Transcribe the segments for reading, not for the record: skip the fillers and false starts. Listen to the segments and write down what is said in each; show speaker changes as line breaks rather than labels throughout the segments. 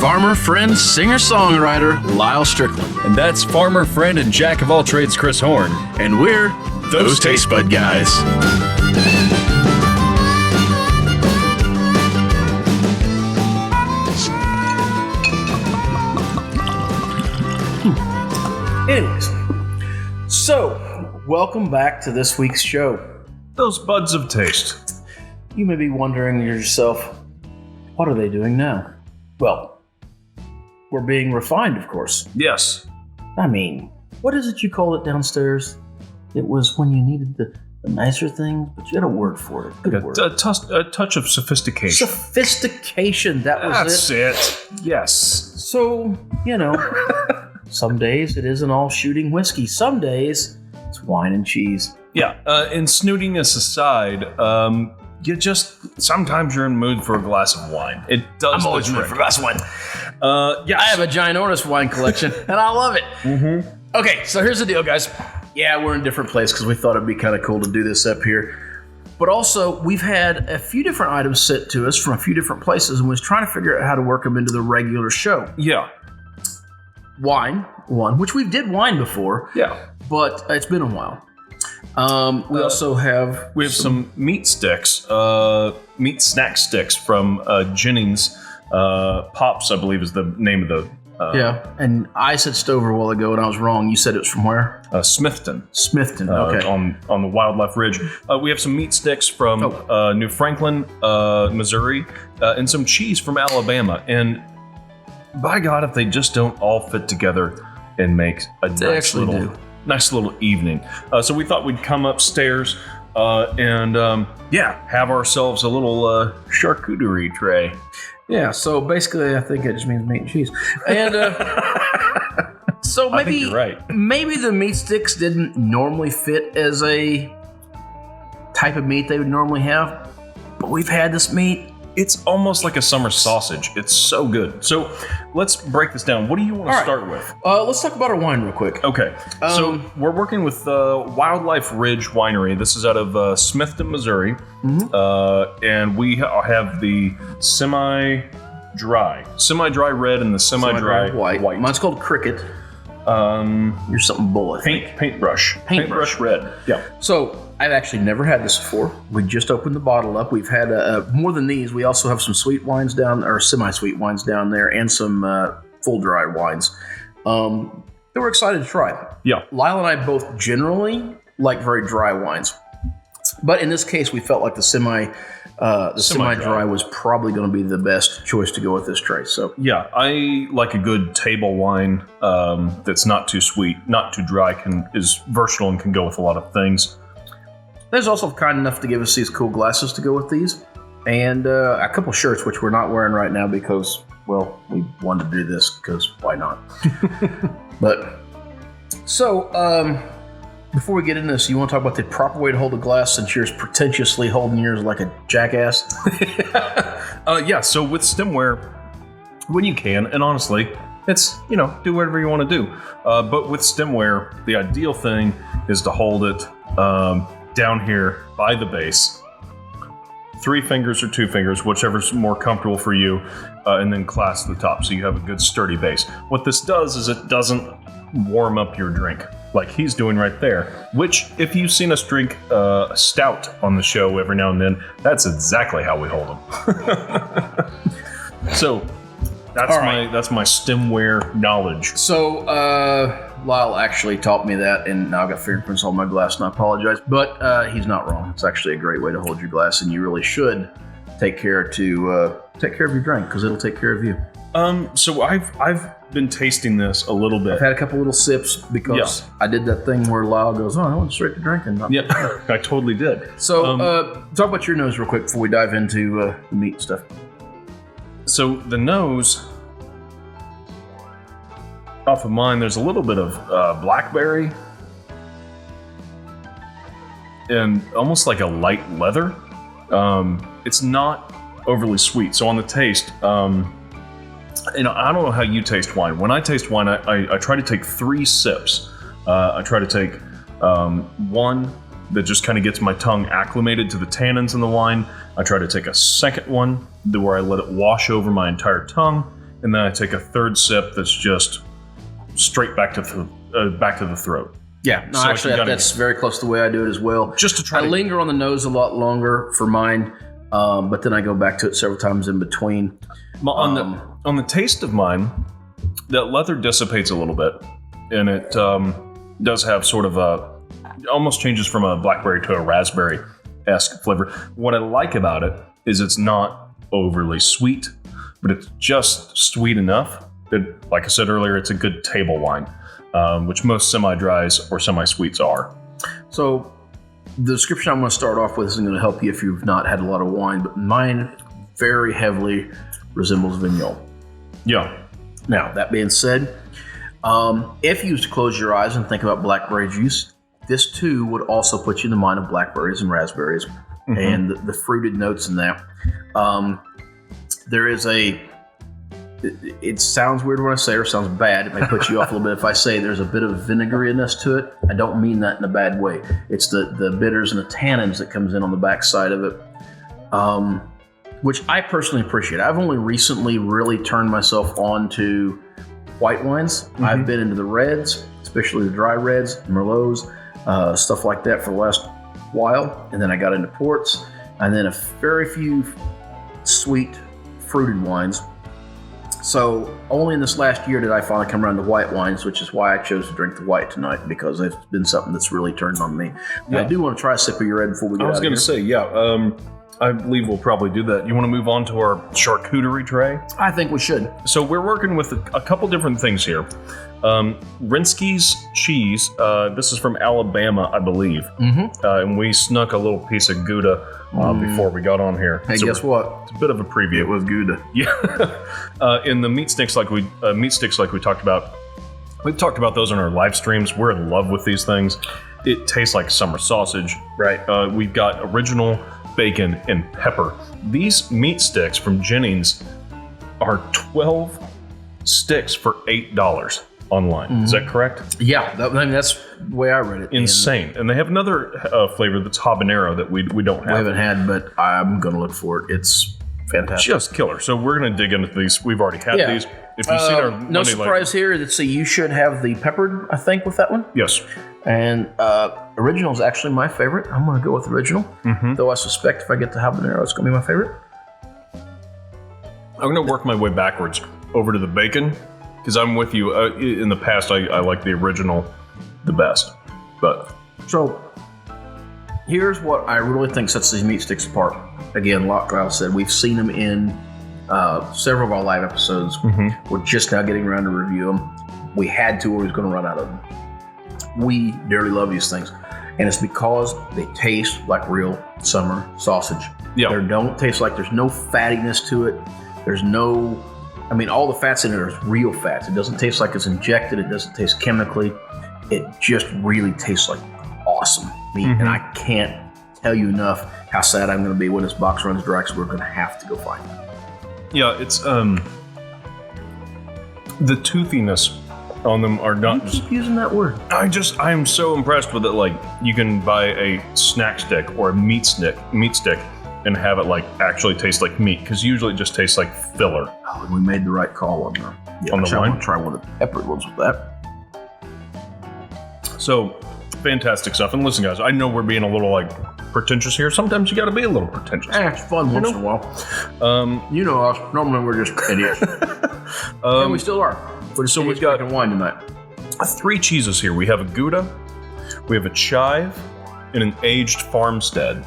farmer, friend, singer-songwriter, Lyal Strickland.
And that's farmer, friend, and jack of all trades, Chris Horn.
And we're those Tastebudguys. Anyways, so welcome back to this week's show.
Those buds of taste.
You may be wondering to yourself, what are they doing now? Well, we're being refined, of course.
Yes.
I mean, what is it you call it downstairs? It was when you needed the nicer things, but you had a word for it. Good word.
A touch of sophistication.
Sophistication, that was
That's it. Yes.
So, some days it isn't all shooting whiskey. Some days it's wine and cheese.
Yeah, and snootiness aside, sometimes you're in the mood for a glass of wine. It does.
I'm always in the mood for a glass of wine.
Yeah,
I have a ginormous wine collection, and I love it.
Mm-hmm.
Okay, so here's the deal, guys. Yeah, we're in a different place because we thought it'd be kind of cool to do this up here. But also, we've had a few different items sent to us from a few different places, and we was trying to figure out how to work them into the regular show.
Yeah.
Wine, one, which we did wine before.
Yeah.
But it's been a while. We also have...
We have some meat sticks, meat snack sticks from Jennings. Pops, I believe, is the name of the...
yeah, and I said Stover a while ago, and I was wrong. You said it was from where?
Smithton.
Smithton, okay.
On the Wildlife Ridge. We have some meat sticks from New Franklin, Missouri, and some cheese from Alabama. And by God, if they just don't all fit together and make a nice little evening. So we thought we'd come upstairs and have ourselves a little charcuterie tray.
Yeah, so basically I think it just means meat and cheese. And so maybe,
I think you're right.
Maybe the meat sticks didn't normally fit as a type of meat they would normally have, but we've had this meat.
It's almost like a summer sausage. It's so good. So let's break this down. What do you want to start with?
Let's talk about our wine real quick.
Okay. So we're working with Wildlife Ridge Winery. This is out of Smithton, Missouri. Mm-hmm. And we have the semi-dry red and the semi-dry white.
Mine's called Cricket. You're something bull, I think.
Paintbrush red. Yeah.
So I've actually never had this before. We just opened the bottle up. We've had more than these. We also have some sweet wines or semi-sweet wines down there, and some full dry wines. That we're excited to try.
Yeah.
Lyal and I both generally like very dry wines, but in this case, we felt like the semi-dry was probably going to be the best choice to go with this tray. So
yeah, I like a good table wine that's not too sweet, not too dry, is versatile and can go with a lot of things.
There's also kind enough to give us these cool glasses to go with these, and a couple shirts, which we're not wearing right now because, well, we wanted to do this because why not? But so before we get into this, you want to talk about the proper way to hold a glass since you're pretentiously holding yours like a jackass?
Yeah, so with stemware, when you can, and honestly, it's, do whatever you want to do. But with stemware, the ideal thing is to hold it down here by the base. 3 fingers or 2 fingers, whichever's more comfortable for you, and then clasp the top so you have a good sturdy base. What this does is it doesn't warm up your drink like he's doing right there, which if you've seen us drink a stout on the show every now and then, that's exactly how we hold them. So that's my stemware knowledge.
So Lyal actually taught me that, and now I've got fingerprints on my glass, and I apologize, but he's not wrong. It's actually a great way to hold your glass, and you really should take care of your drink because it'll take care of you.
So I've been tasting this a little bit.
I've had a couple little sips because I did that thing where Lyal goes, I went straight to drinking.
Yeah, I totally did.
So talk about your nose real quick before we dive into the meat stuff.
So the nose, off of mine, there's a little bit of blackberry and almost like a light leather. It's not overly sweet. So on the taste, I don't know how you taste wine. When I taste wine, I try to take 3 sips. I try to take one that just kind of gets my tongue acclimated to the tannins in the wine. I try to take a second one where I let it wash over my entire tongue. and then I take a third sip that's just straight back to the throat.
Yeah, no,
So
actually, that's very close to the way I do it as well.
Just to try
I linger on the nose a lot longer for mine, but then I go back to it several times in between.
On the taste of mine, that leather dissipates a little bit, and it does have sort of almost changes from a blackberry to a raspberry-esque flavor. What I like about it is it's not overly sweet, but it's just sweet enough that, like I said earlier, it's a good table wine, which most semi-dries or semi-sweets are.
So the description I'm going to start off with isn't going to help you if you've not had a lot of wine, but mine very heavily resembles Vigneault.
Yeah.
Now, that being said, if you used to close your eyes and think about blackberry juice, this too would also put you in the mind of blackberries and raspberries and the fruited notes in that. There is it sounds weird when I say it, or sounds bad. It may put you off a little bit if I say there's a bit of vinegariness to it. I don't mean that in a bad way. It's the bitters and the tannins that comes in on the backside of it, which I personally appreciate. I've only recently really turned myself on to white wines. I've been into the reds, especially the dry reds, Merlots, stuff like that for the last while. And then I got into ports, and then a very few sweet fruited wines. So only in this last year did I finally come around to white wines, which is why I chose to drink the white tonight, because it's been something that's really turned on me. Yeah. I do want to try a sip of your red before we get out of here.
I was going to say, I believe we'll probably do that. You want to move on to our charcuterie tray?
I think we should.
So we're working with a couple different things here. Rinsky's cheese. This is from Alabama, I believe. And we snuck a little piece of Gouda before we got on here.
Hey, so guess what?
It's a bit of a preview.
It was Gouda.
Yeah. In the meat sticks, like we talked about. We've talked about those on our live streams. We're in love with these things. It tastes like summer sausage.
Right.
We've got original bacon and pepper. These meat sticks from Jennings are 12 sticks for $8 online. Is that correct?
Yeah, that's the way I read it.
Insane. And they have another flavor that's habanero that we don't have.
We haven't had, but I'm going to look for it. It's fantastic.
Just killer. So we're going to dig into these. We've already had these. If you've seen our
no surprise here. Let's see, you should have the peppered, I think, with that one.
Yes.
And original is actually my favorite. I'm going to go with original. Though I suspect if I get the habanero, it's going to be my favorite.
I'm going to work my way backwards over to the bacon, because I'm with you. In the past, I like the original the best. But
so here's what I really think sets these meat sticks apart. Again, like Lyal said, we've seen them in several of our live episodes. We're just now getting around to review them. We had to, or we was going to run out of them. We dearly love these things, and it's because they taste like real summer sausage.
Yeah.
They don't taste like, there's no fattiness to it. There's no, I mean, all the fats in it are real fats. It doesn't taste like it's injected. It doesn't taste chemically. It just really tastes like awesome meat, and I can't tell you enough how sad I'm going to be when this box runs dry, because we're going to have to go find it.
Yeah, it's the toothiness on them are not.
You keep using that word.
I am so impressed with it. Like, you can buy a snack stick or a meat stick and have it like actually taste like meat, because usually it just tastes like filler.
Oh, we made the right call on the
on the
I'm
wine.
going to try one of the peppered ones with that.
So fantastic stuff. And listen, guys, I know we're being a little like pretentious here. Sometimes you got to be a little pretentious.
It's fun once in a while. You know us. Normally we're just idiots. And we still are.
So we've got
wine tonight.
3 cheeses here. We have a Gouda, we have a chive, and an aged farmstead,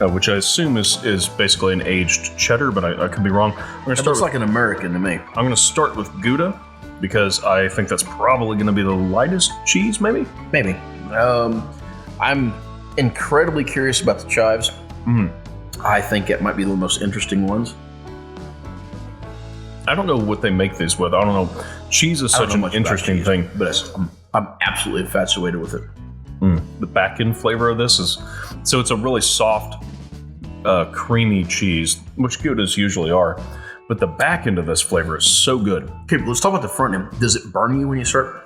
which I assume is basically an aged cheddar, but I could be wrong.
It looks like an American to me.
I'm going to start with Gouda, because I think that's probably going to be the lightest cheese, maybe?
Maybe. I'm incredibly curious about the chives. I think it might be the most interesting ones.
I don't know what they make these with. I don't know. Cheese is such an interesting thing.
But I'm absolutely infatuated with it.
The back end flavor of this is, so it's a really soft, creamy cheese, which Goudas usually are. But the back end of this flavor is so good.
Okay, let's talk about the front end. Does it burn you when you start?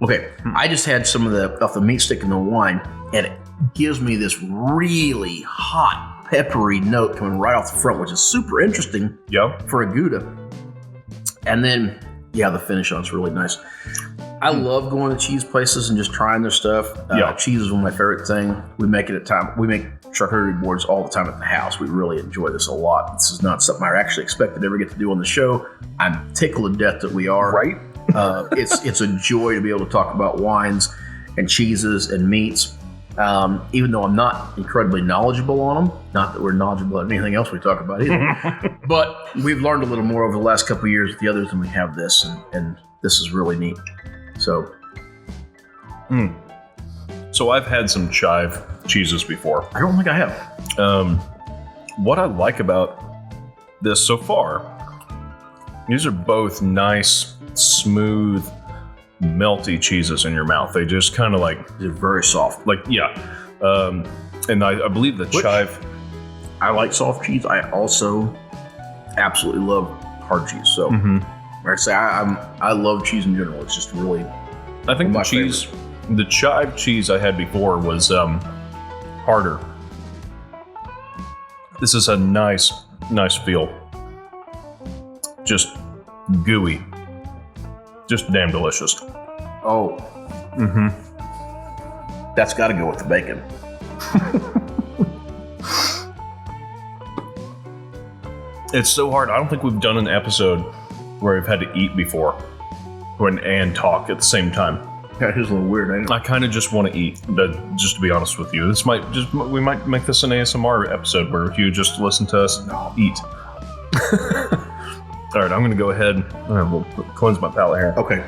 Okay, I just had some of the meat stick in the wine, and it gives me this really hot, peppery note coming right off the front, which is super interesting
Yeah.
for a Gouda. And then, the finish on it's really nice. I love going to cheese places and just trying their stuff. Cheese is one of my favorite things. We make charcuterie boards all the time at the house. We really enjoy this a lot. This is not something I actually expected to ever get to do on the show. I'm tickled to death that we are.
Right?
It's a joy to be able to talk about wines and cheeses and meats. Even though I'm not incredibly knowledgeable on them, not that we're knowledgeable on anything else we talk about either, but we've learned a little more over the last couple of years with the others than we have this, and this is really neat. So,
So I've had some chive cheeses before.
I don't think I have.
What I like about this so far, these are both nice, smooth, melty cheeses in your mouth. They just kind of
They're very soft.
And I believe the chive.
I like soft cheese. I also absolutely love hard cheese. So, like I say, I love cheese in general. It's just really.
I think the chive cheese I had before was harder. This is a nice feel. Just gooey. Just damn delicious.
Oh. That's got to go with the bacon.
It's so hard. I don't think we've done an episode where we've had to eat before and talk at the same time.
That is a little weird, ain't it?
I kind of just want to eat, just to be honest with you. We might make this an ASMR episode where you just listen to us eat. All right, I'm going to go ahead and we'll cleanse my palate here.
Okay.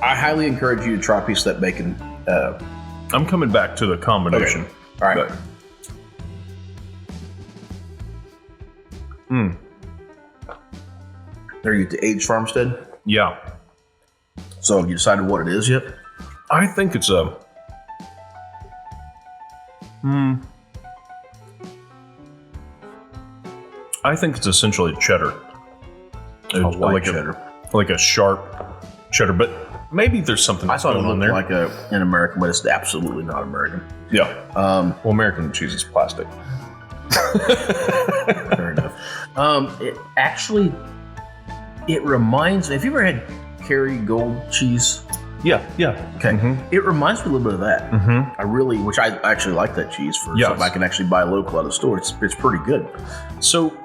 I highly encourage you to try a piece of that bacon.
I'm coming back to the combination.
Okay. All right. Are you at the aged farmstead?
Yeah.
So have you decided what it is yet?
I think it's a... I think it's essentially cheddar.
White cheddar.
Like a sharp cheddar, but maybe there's something
I thought it
on
looked
there.
like an American, but it's absolutely not American.
Yeah. Well, American cheese is plastic.
Fair enough. It reminds me. Have you ever had Kerrygold cheese?
Yeah.
Okay. It reminds me a little bit of that. Which I actually like that cheese for something I can actually buy local at the store. It's pretty good.
So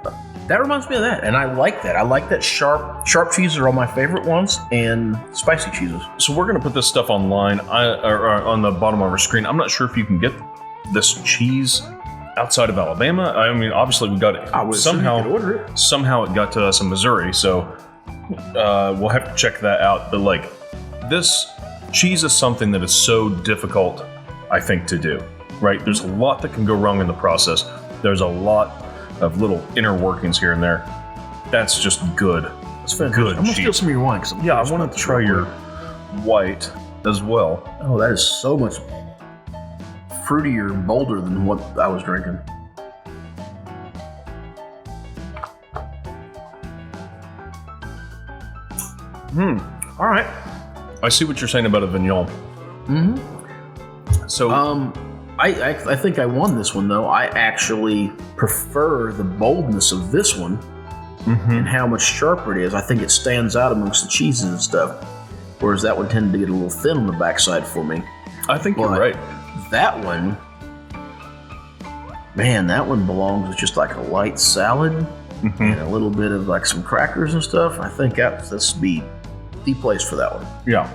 that reminds me of that, and I like that. I like that sharp cheeses are all my favorite ones, and spicy cheeses.
So we're gonna put this stuff online, or on the bottom of our screen. I'm not sure if you can get this cheese outside of Alabama. I mean, obviously we got it somehow it got to us in Missouri, so we'll have to check that out. But this cheese is something that is so difficult, I think, to do. Right? There's a lot that can go wrong in the process. There's a lot of little inner workings here and there. That's just good.
That's fantastic. Good I'm gonna steal some of your wine.
I want to try your white as well.
Oh, that is so much fruitier, bolder than what I was drinking. All right.
I see what you're saying about a Vignon. So,
I think I won this one though. I actually prefer the boldness of this one and how much sharper it is. I think it stands out amongst the cheeses and stuff, whereas that one tended to get a little thin on the backside for me.
I think you're right. That
one, man, that one belongs with just like a light salad and a little bit of like some crackers and stuff. I think this would be the place for that one.
Yeah.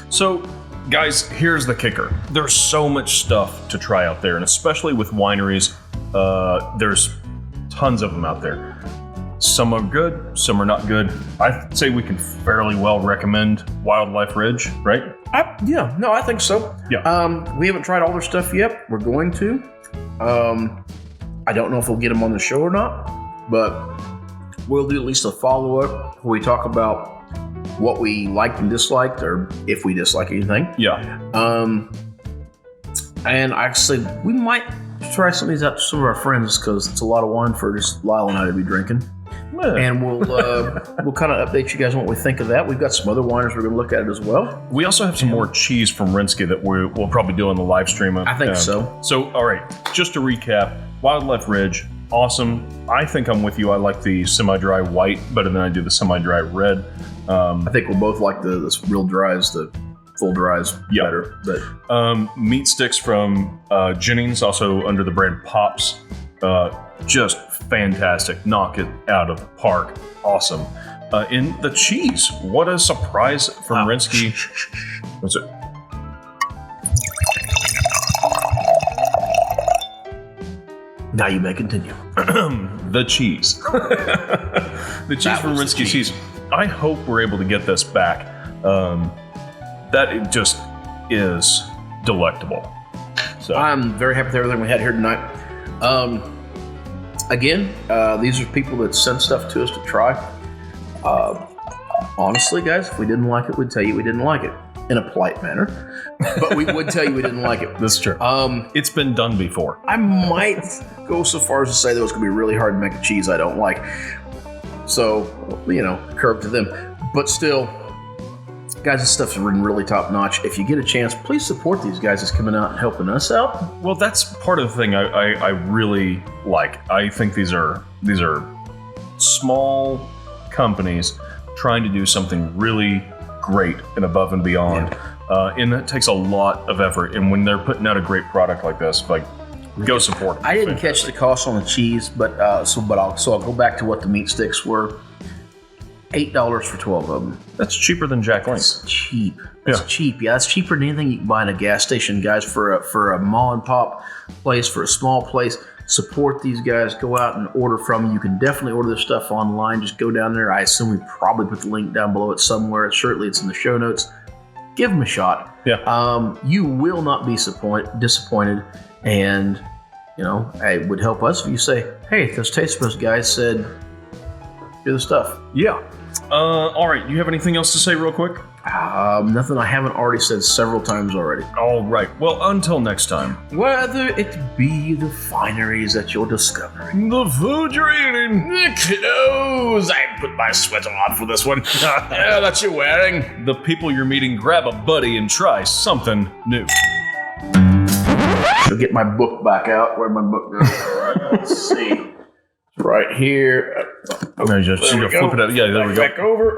So, guys, here's the kicker. There's so much stuff to try out there, and especially with wineries, there's tons of them out there. Some are good, some are not good. I'd say we can fairly well recommend Wildlife Ridge, right?
I think so.
Yeah.
We haven't tried all their stuff yet. We're going to. I don't know if we'll get them on the show or not, but we'll do at least a follow-up where we talk about what we liked and disliked, or if we dislike anything.
Yeah.
And actually, we might try some of these out to some of our friends because it's a lot of wine for just Lyal and I to be drinking. Yeah. And we'll kind of update you guys on what we think of that. We've got some other wines we're going to look at it as well.
We also have some more cheese from Rinsky that we'll probably do on the live stream.
I think so.
So, all right, just to recap, Wildlife Ridge, awesome. I think I'm with you. I like the semi-dry white better than I do the semi-dry red.
I think we'll both like the real dries, the full dries better. But
meat sticks from Jennings, also under the brand Pops. Just fantastic. Knock it out of the park. Awesome. In the cheese, what a surprise from Rinsky. What's it?
Now you may continue.
The cheese. The cheese from Rinsky cheese. I hope we're able to get this back. That it just is delectable. So
I'm very happy with everything we had here tonight. Again, these are people that send stuff to us to try. Honestly, guys, if we didn't like it, we'd tell you we didn't like it in a polite manner. But we would tell you we didn't like it.
That's true. It's been done before.
I might go so far as to say that it's going to be really hard to make a cheese I don't like. So, curve to them. But still, guys, this stuff's really top notch. If you get a chance, please support these guys that's coming out and helping us out.
Well, that's part of the thing I really like. I think these are small companies trying to do something really great and above and beyond. And that takes a lot of effort. And when they're putting out a great product like this, go support them.
I didn't catch the cost on the cheese, but I'll go back to what the meat sticks were. $8 for 12 of them.
That's cheaper than Jack Link.
It's cheap. It's cheap. Yeah, it's cheaper than anything you can buy in a gas station, guys. For a mom and pop place, for a small place, support these guys. Go out and order from them. You can definitely order this stuff online. Just go down there. I assume we probably put the link down below it somewhere. Surely it's in the show notes. Give them a shot.
Yeah.
You will not be disappointed, and it would help us if you say, "Hey, those Tastebudguys said, do the stuff."
Yeah. All right. You have anything else to say real quick?
Nothing I haven't already said several times already.
All right. Well, until next time.
Whether it be the fineries that you're discovering,
the food you're eating,
the clothes I put my sweater on for this one, that you're wearing,
the people you're meeting, grab a buddy and try something new.
I'll get my book back out. Where'd my book go? Let's see. Right here.
You just flip it out. Yeah, there we go.
Back over.